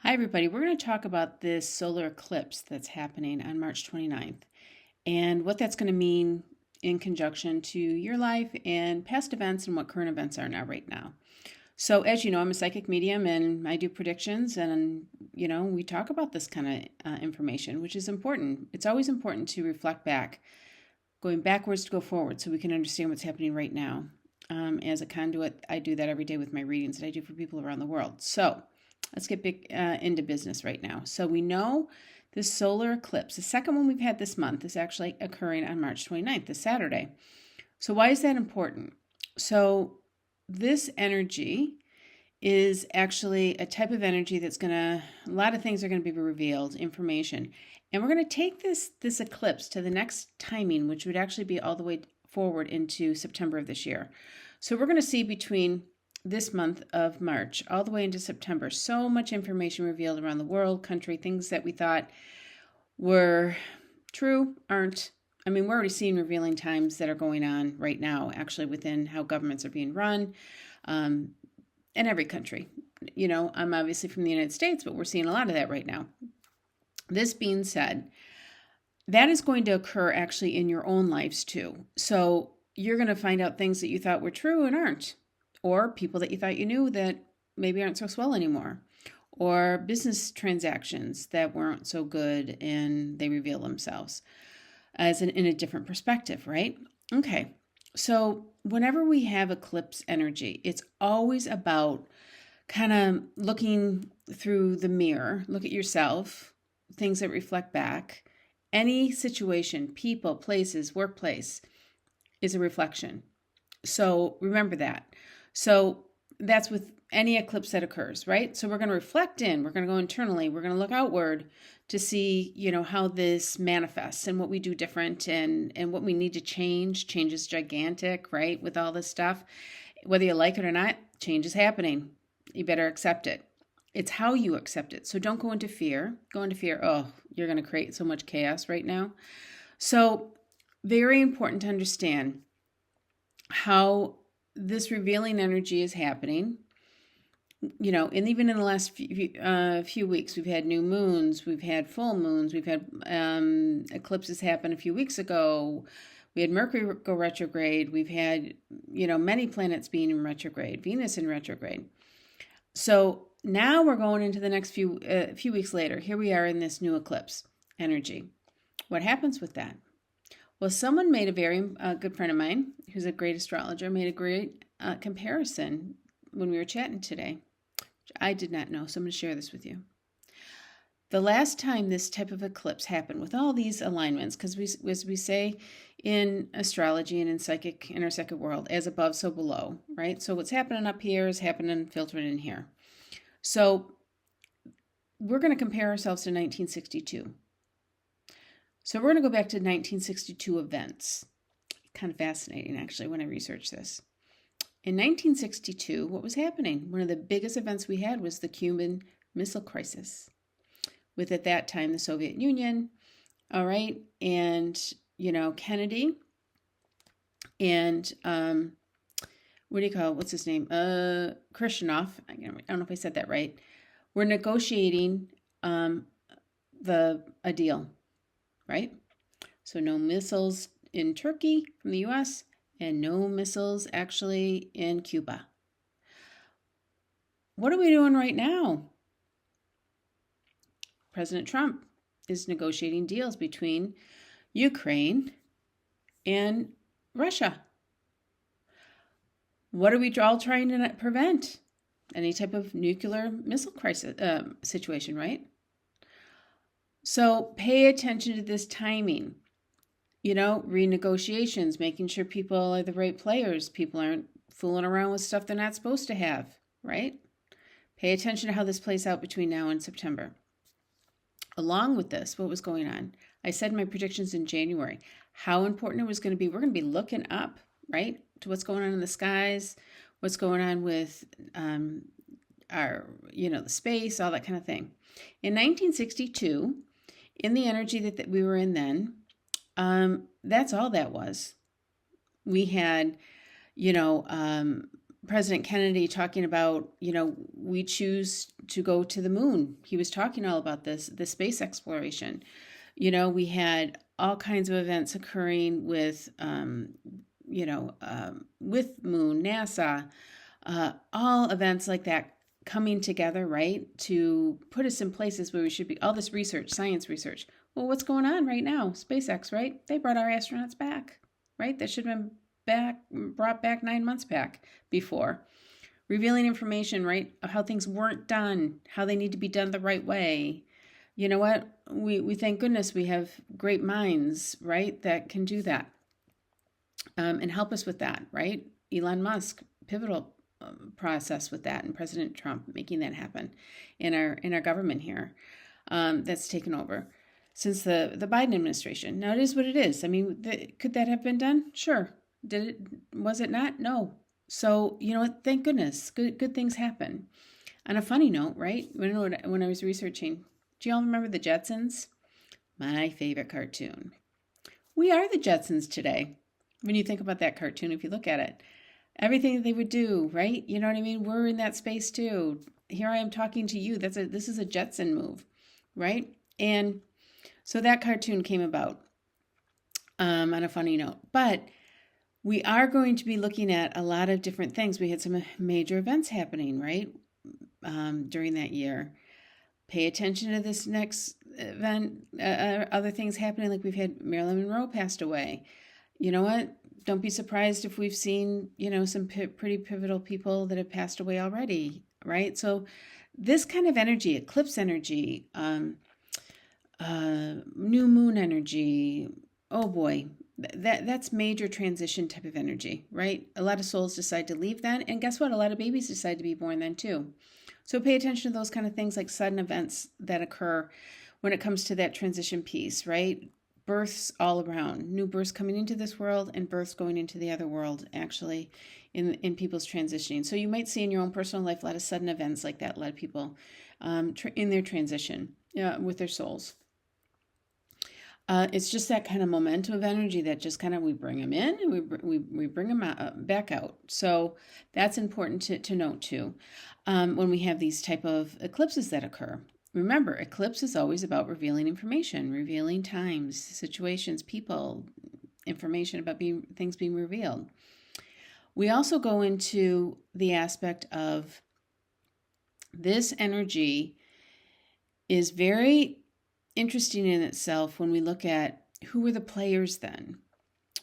Hi, everybody. We're going to talk about this solar eclipse that's happening on March 29th and what that's going to mean in conjunction to your life and past events and what current events are now, right now. So, as you know, I'm a psychic medium and I do predictions, and we talk about this kind of information, which is important. It's always important to reflect back, going backwards to go forward, so we can understand what's happening right now. As a conduit, I do that every day with my readings that I do for people around the world. So, let's get big into business right now. So we know this solar eclipse, the second one we've had this month, is actually occurring on March 29th, this Saturday. So why is that important? So this energy is actually a type of energy that's a lot of things are going to be revealed, information. And we're going to take this eclipse to the next timing, which would actually be all the way forward into September of this year. So we're going to see between this month of March all the way into September, so much information revealed around the world, country, things that we thought were true aren't. I mean, we're already seeing revealing times that are going on right now, actually, within how governments are being run in every country. I'm obviously from the United States, but we're seeing a lot of that right now. This being said, that is going to occur actually in your own lives too. So you're going to find out things that you thought were true and aren't, or people that you thought you knew that maybe aren't so swell anymore, or business transactions that weren't so good and they reveal themselves in a different perspective, right? Okay, so whenever we have eclipse energy, it's always about kind of looking through the mirror, look at yourself, things that reflect back. Any situation, people, places, workplace is a reflection. So remember that. So that's with any eclipse that occurs, right? So we're going to reflect in, we're going to go internally, we're going to look outward to see, how this manifests and what we do different and what we need to change. Change is gigantic, right? With all this stuff, whether you like it or not, change is happening. You better accept it. It's how you accept it. So don't go into fear. Go into fear. Oh, you're going to create so much chaos right now. So very important to understand how this revealing energy is happening. And even in the last few weeks, we've had new moons, we've had full moons, we've had eclipses happen a few weeks ago. We had Mercury go retrograde. We've had, many planets being in retrograde, Venus in retrograde. So now we're going into the next few weeks later. Here we are in this new eclipse energy. What happens with that? Well, someone made a very good friend of mine, who's a great astrologer, made a great comparison when we were chatting today, which I did not know, so I'm going to share this with you. The last time this type of eclipse happened with all these alignments, because as we say in astrology and in our second world, as above, so below, right? So what's happening up here is happening, filtering in here. So we're going to compare ourselves to 1962. So we're going to go back to 1962 events. Kind of fascinating, actually, when I researched this. In 1962, what was happening? One of the biggest events we had was the Cuban Missile Crisis, with at that time the Soviet Union, all right, and Kennedy, and what do you call it? What's his name? Khrushchev. I don't know if I said that right. We're negotiating a deal, right? So no missiles in Turkey from the U.S. and no missiles actually in Cuba. What are we doing right now? President Trump is negotiating deals between Ukraine and Russia. What are we all trying to prevent? Any type of nuclear missile crisis situation, right? So pay attention to this timing. Renegotiations, making sure people are the right players. People aren't fooling around with stuff they're not supposed to have, right? Pay attention to how this plays out between now and September. Along with this, what was going on? I said in my predictions in January, how important it was going to be. We're going to be looking up, right, to what's going on in the skies, what's going on with the space, all that kind of thing. In 1962, in the energy that we were in then, that's all that was. We had, President Kennedy talking about, we choose to go to the moon. He was talking all about this, the space exploration. We had all kinds of events occurring with, with Moon, NASA, all events like that coming together, right, to put us in places where we should be. All this research, science research. Well, what's going on right now? SpaceX, right? They brought our astronauts back, right? That should have been brought back 9 months back before. Revealing information, right, of how things weren't done, how they need to be done the right way. You know what? We thank goodness we have great minds, right, that can do that and help us with that, right? Elon Musk, pivotal process with that, and President Trump making that happen in our government here that's taken over since the Biden administration. Now it is what it is. I mean, could that have been done? Sure. Did it? Was it not? No. So you know what? Thank goodness. Good things happen. On a funny note, right? When I was researching, do you all remember the Jetsons? My favorite cartoon. We are the Jetsons today. When you think about that cartoon, if you look at it, everything that they would do, right? You know what I mean? We're in that space too. Here I am talking to you. This is a Jetson move, right? And so that cartoon came about on a funny note. But we are going to be looking at a lot of different things. We had some major events happening, right, during that year. Pay attention to this next event, other things happening, like we've had Marilyn Monroe passed away. You know what? Don't be surprised if we've seen, some pretty pivotal people that have passed away already, right? So this kind of energy, eclipse energy, new moon energy, oh boy, that's major transition type of energy, right? A lot of souls decide to leave then, and guess what? A lot of babies decide to be born then too. So pay attention to those kind of things, like sudden events that occur when it comes to that transition piece, right? Births all around, new births coming into this world and births going into the other world, actually, in people's transitioning. So you might see in your own personal life a lot of sudden events like that, a lot of people in their transition with their souls. It's just that kind of momentum of energy that just kind of, we bring them in and we bring them out, back out. So that's important to note too when we have these type of eclipses that occur. Remember, eclipse is always about revealing information, revealing times, situations, people, information about things being revealed. We also go into the aspect of this energy is very interesting in itself when we look at who were the players then,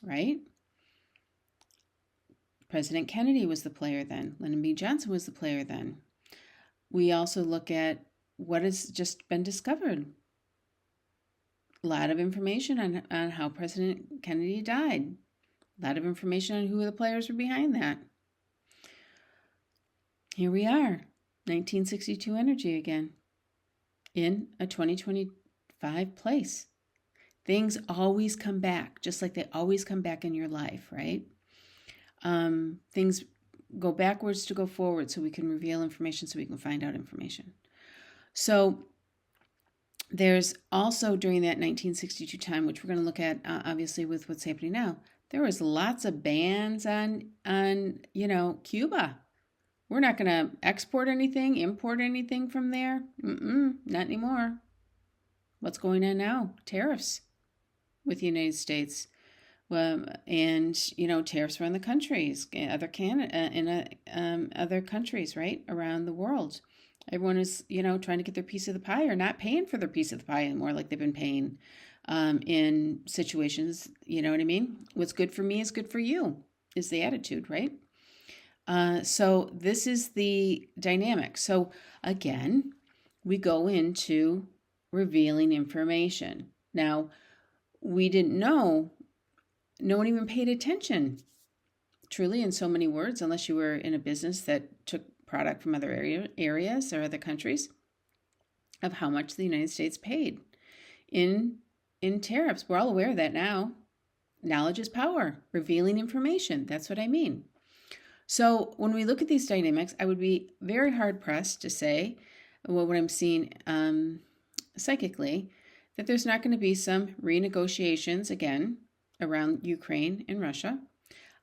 right? President Kennedy was the player then. Lyndon B. Johnson was the player then. We also look at what has just been discovered. A lot of information on how President Kennedy died. A lot of information on who the players were behind that. Here we are, 1962 energy again, in a 2025 place. Things always come back, just like they always come back in your life, right? Things go backwards to go forward, so we can reveal information, so we can find out information. So there's also, during that 1962 time, which we're going to look at obviously with what's happening now, there was lots of bans on Cuba. We're not going to export anything, import anything from there. Not anymore. What's going on now? Tariffs with the United States. And tariffs around the countries, other countries, right, around the world. Everyone is, trying to get their piece of the pie, or not paying for their piece of the pie anymore, like they've been paying in situations. You know what I mean? What's good for me is good for you, is the attitude, right? So this is the dynamic. So again, we go into revealing information. Now, we didn't know. No one even paid attention, truly, in so many words, unless you were in a business that took product from other areas or other countries, of how much the United States paid in tariffs. We're all aware of that now. Knowledge is power. Revealing information. That's what I mean. So when we look at these dynamics, I would be very hard-pressed to say, what I'm seeing psychically, that there's not going to be some renegotiations again around Ukraine and Russia.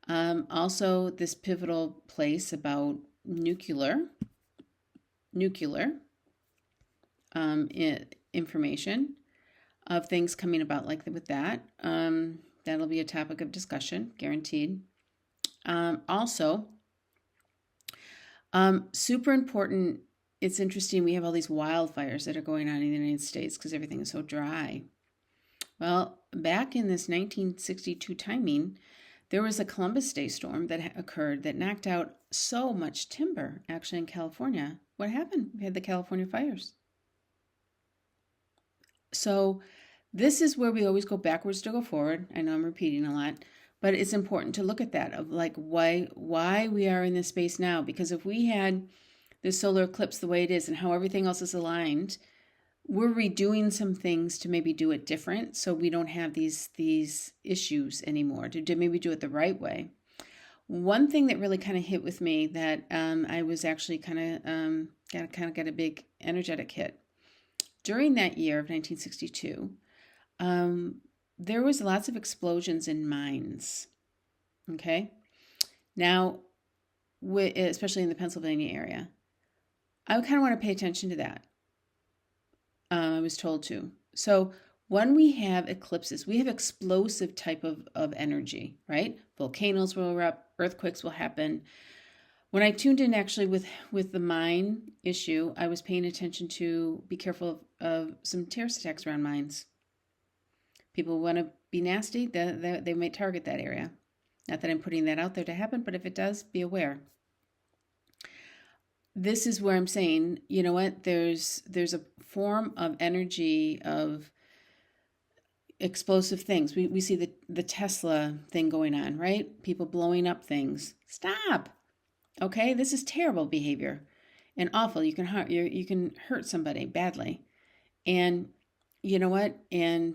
Also, this pivotal place about nuclear information of things coming about like with that. That'll be a topic of discussion, guaranteed. Also, super important. It's interesting. We have all these wildfires that are going on in the United States because everything is so dry. Well, back in this 1962 timing, there was a Columbus Day storm that occurred that knocked out so much timber, actually, in California. What happened? We had the California fires. So this is where we always go backwards to go forward. I know I'm repeating a lot, but it's important to look at that of like why we are in this space now. Because if we had this solar eclipse the way it is and how everything else is aligned, we're redoing some things to maybe do it different so we don't have these issues anymore, to maybe do it the right way. One thing that really kind of hit with me that I was actually kind of got a big energetic hit. During that year of 1962, there was lots of explosions in mines. Okay? Now, especially in the Pennsylvania area, I kind of want to pay attention to that. I was told to. So when we have eclipses, we have explosive type of energy, right? Volcanoes will erupt, earthquakes will happen. When I tuned in actually with the mine issue, I was paying attention to be careful of some terrorist attacks around mines. People want to be nasty, they might target that area. Not that I'm putting that out there to happen, but if it does, be aware. This is where I'm saying, you know what, there's a form of energy of explosive things. We see the Tesla thing going on, right? People blowing up things. Stop. Okay, this is terrible behavior and awful. You can hurt somebody badly. And you know what? And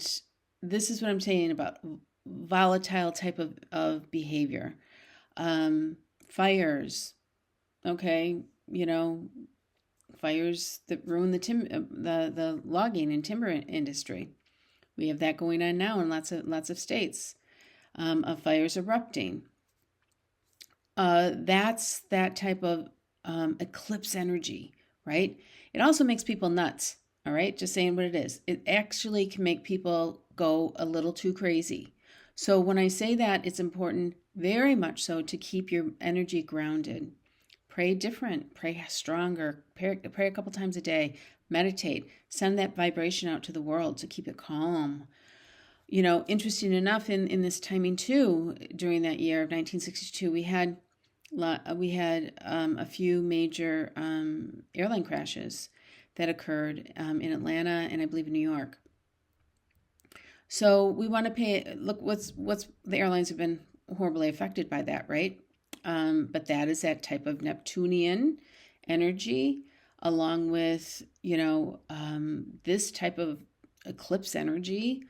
this is what I'm saying about volatile type of behavior. Fires, okay, fires that ruin the logging and timber industry. We have that going on now in lots of states, of fires erupting. That's that type of eclipse energy, right? It also makes people nuts, all right? Just saying what it is. It actually can make people go a little too crazy. So when I say that, it's important, very much so, to keep your energy grounded. Pray different, pray stronger, pray a couple times a day, meditate, send that vibration out to the world to keep it calm. Interesting enough, in this timing too, during that year of 1962, we had a few major airline crashes that occurred in Atlanta and I believe in New York. So we want to look what's the airlines have been horribly affected by that, right? But that is that type of Neptunian energy, along with this type of eclipse energy.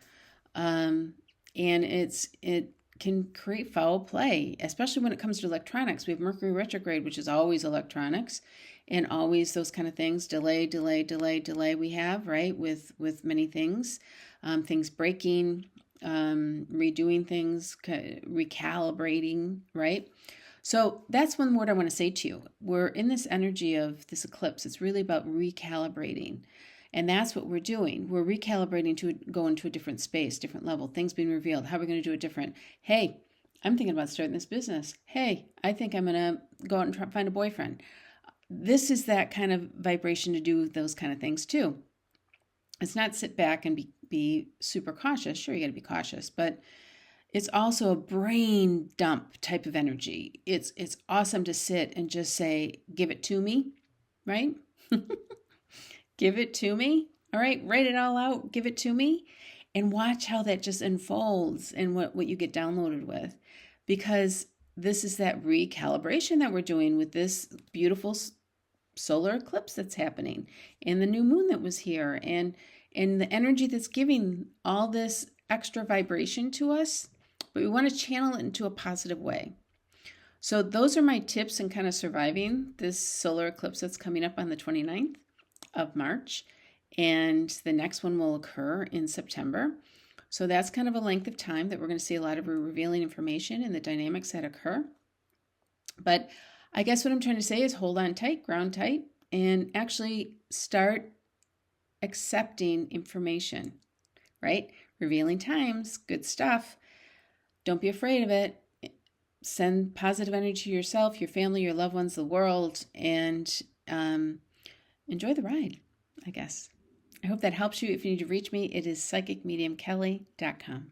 And it can create foul play, especially when it comes to electronics. We have Mercury retrograde, which is always electronics and always those kind of things. Delay we have, right? With many things, things breaking, redoing things, recalibrating, right? So that's one word I want to say to you. We're in this energy of this eclipse. It's really about recalibrating. And that's what we're doing. We're recalibrating to go into a different space, different level, things being revealed. How are we going to do it different? Hey, I'm thinking about starting this business. Hey, I think I'm going to go out and find a boyfriend. This is that kind of vibration to do those kind of things too. It's not sit back and be super cautious. Sure, you got to be cautious, but it's also a brain dump type of energy. It's awesome to sit and just say, give it to me, right? Give it to me. All right, write it all out, give it to me, and watch how that just unfolds and what you get downloaded with. Because this is that recalibration that we're doing with this beautiful solar eclipse that's happening and the new moon that was here and the energy that's giving all this extra vibration to us, but we want to channel it into a positive way. So those are my tips in kind of surviving this solar eclipse that's coming up on the 29th of March, and the next one will occur in September. So that's kind of a length of time that we're going to see a lot of revealing information and the dynamics that occur. But I guess what I'm trying to say is hold on tight, ground tight, and actually start accepting information, right? Revealing times, good stuff. Don't be afraid of it. Send positive energy to yourself, your family, your loved ones, the world, and enjoy the ride, I guess. I hope that helps you. If you need to reach me, it is psychicmediumkelly.com.